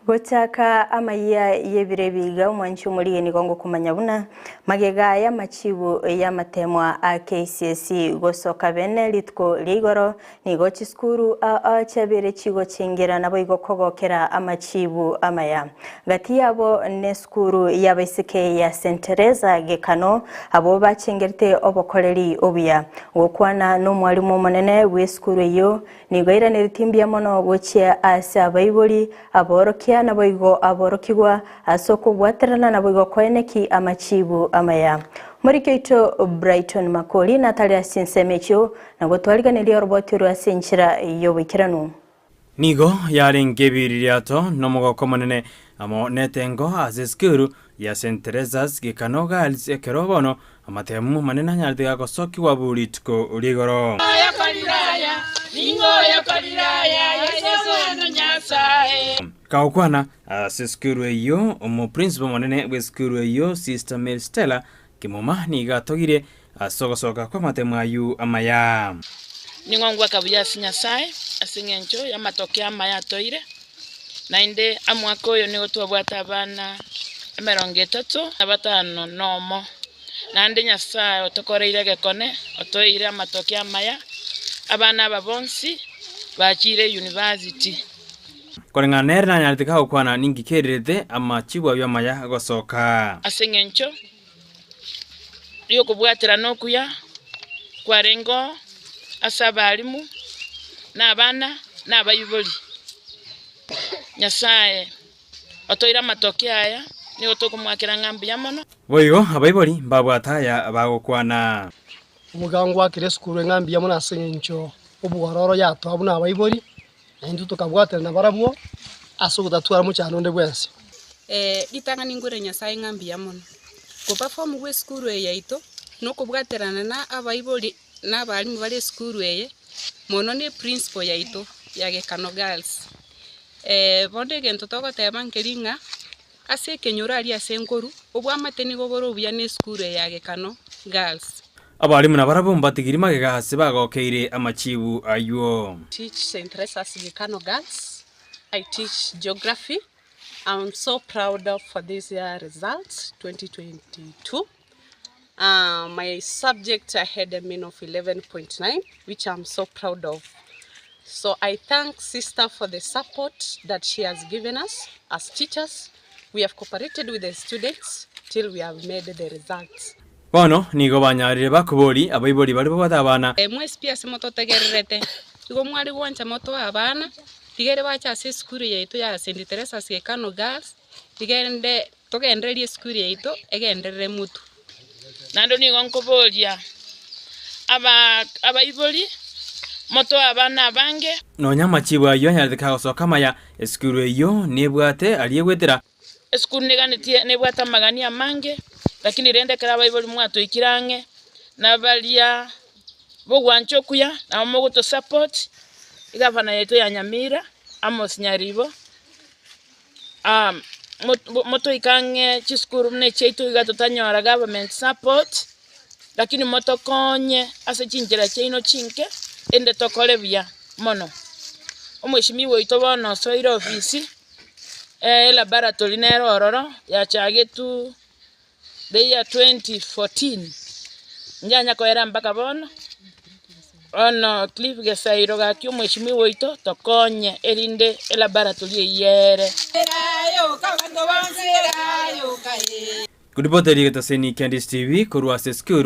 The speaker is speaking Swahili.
Gutaka amaya yebirebiga umwanchi muri ni gongo kumanyabuna magega ya machibu ya matemwa a KCSE gosoka bene litko ligoro ni gochi skuru a chabere chigo chingera nabo igokogokera amachibu amaya gati yabo ne skuru yabaisike ya St Teresa Gekano abo bachingerte obokoleri obuya wokwana no mwalimu monene we skuru yo ni goira ne timbya mono gochia asa baibuli aborokia na boigo aborokigwa asoko bwaterana na boigo koeneki amachibu amaya muri keito Brighton Makoli Natalia Sinsemecho na gotwaliga ne roboti ro asenchira yobikiranu nigo yarengebiririato nomugo komonene amo netengo azeskuru ya St Teresa's Gekano Girls ekerobono amatemu manena nyardiga gosoki waburitko rigoro Kaukwana aseskuru eyo omo principal manene weskuru eyo Sister Mel Stella kimoma niga togire asogosoka kwa matemu ayu amaya Ningongwa kabuya sinyasai asingencho ya matokea amaya toire nainde amwako yo nigo twabwata abana 30 abatano nomo nande nyasai otokoreire gekone otoire amatokea amaya abana babonsi bachire university Korenganera na nyartika ukwana ningikerete amachibu ayo amaya gosoka asingencho yo kubwatira nokuya kwarengo asabalimu n'abana n'abayiboli nyasaye otoira matokea aya nigo tokumwakira ngambi yamono boigo abayiboli babwataya abagokwana umugango wakire skuru ngambi yamono asencho obugororo yato abuna abayiboli ndu tukabwatira na barabuo asugutatwara mu cyano nde bwense litanga ningure nyasaye ngambi yamono ko perform we skuru yaito no kubwaterana na abayiboli n'abalimu bari skuru eye mono ni principal yaito ya Gekano Girls bonde gento toko tebankelinga ase kenyura ali asenkoru obwamateni goboro buya ne skuru ya Gekano Girls abalimu nabarabo mbatigiri magega hase bagokeire amachibu ayo teach St Teresa's Gekano Girls. I teach geography. I'm so proud of for this year results 2022. My subject I had a mean of 11.9, which I'm so proud of. So I thank sister for the support that she has given us as teachers. We have cooperated with the students till we have made the results. Bono nigo banyarire bakubori abayiboli bari babana mwespia semoto tegererete igo mwari gwancha moto abana tigere bacha se skuru yeito ya St Teresa's Gekano Girls tigende togenderie skuru yeito egenderere mutu nando nigo nkobolia abayiboli moto abana abange no nyamachibu ayo nyarika gosoka maya skuru eyo nebwate aliyegwetera skuru neganitie nebwata magani amange lakini rende kara abayiboli mwato ikirange nabalia bogwancho kuya na mogoto support igavana yeto ya Nyamira Amos Nyaribo moto ikange chiskuru mne cheito igatotanyora government support lakini moto konye ase chinjira cheino chinke ende tokole bya mono omweshimiwe itobono soira ofisi laboratory nero ororo ya chagetu the year 2014 njanya koera mpaka bono ono clip gesairo gakyo mweshimiwe ito tokonye erinde laboratory yere Kudipoteri geta seni Candice TV kurwa se skuru